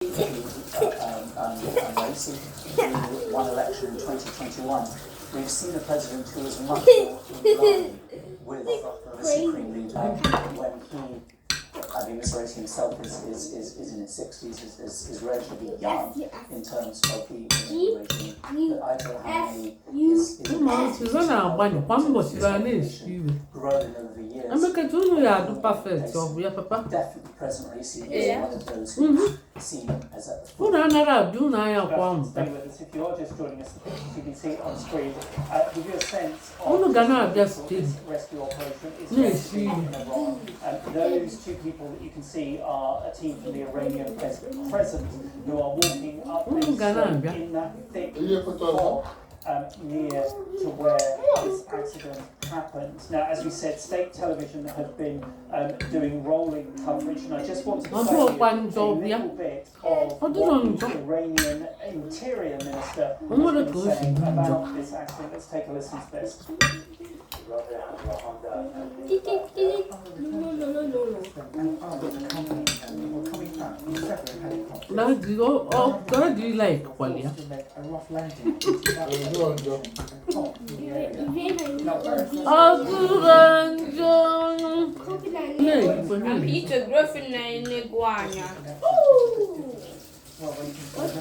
race who won election in 2021, we've seen a president who is much more in line with the supreme leader when he. I mean, Mr. Race himself is in his 60s, is relatively young in terms of the regime. But I don't know how many is grown over the years. Definitely President Race is one of those who's seen as at the front. Stay with us. If you are just joining us, you can see it on screen. Give you a sense of this rescue operation is in Iran. Those two people that you can see are a team from the Iranian present who are walking up a slope in that thick fog near to where this accident happened. Now, as we said, state television have been doing rolling coverage, and I just want to play you a little bit of what the Iranian Interior Minister has been saying about this accident. Let's take a listen to this. God, do you like Qualia? Peter Griffin and Iguana.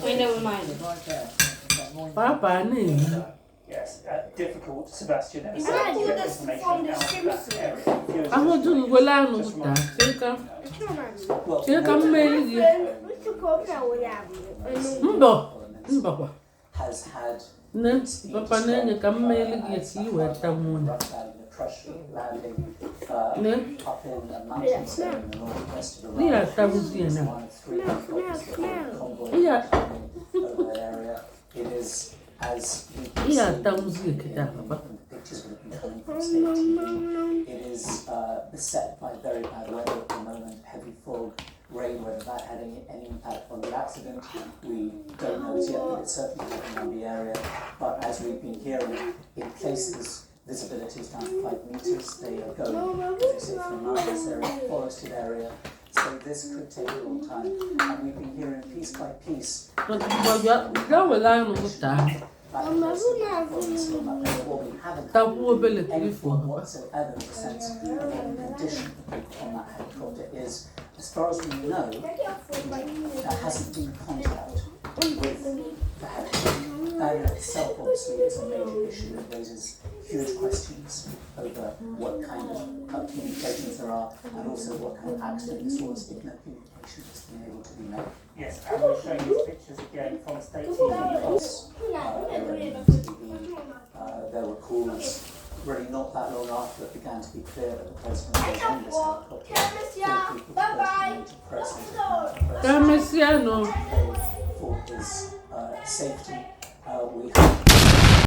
Never mind. Papa, name. Yes, difficult, Sebastian. To get information out of that area. I'm not doing well. I'm not Has had Papa, name come mail gets you where someone crush landing up in a mountain state in the northwest of Iran. Yeah, that was the end. One of three convoy over that area. It is as we can see in the pictures that have been coming from state TV. It is beset by very bad weather at the moment, heavy fog, rain. Whether that had any impact on the accident, we don't know as yet, but it's certainly happening on the area. But as we've been hearing, in places visibility is down to 5 meters. They are going, as I say, from mountainous area, forested area. So this could take a long time. And we've been hearing piece by piece. What we haven't anything whatsoever in the sense of what the condition on that helicopter is. As far as we know, there hasn't been contact with the helicopter. That in itself obviously is a major issue that raises huge questions over what kind of communications there are and also what kind of accident this was if no communication has been able to be made. Yes, and we're showing these pictures again from state TV. Plus, there were calls really not that long after it began to be clear that the president was in this helicopter. For his safety. We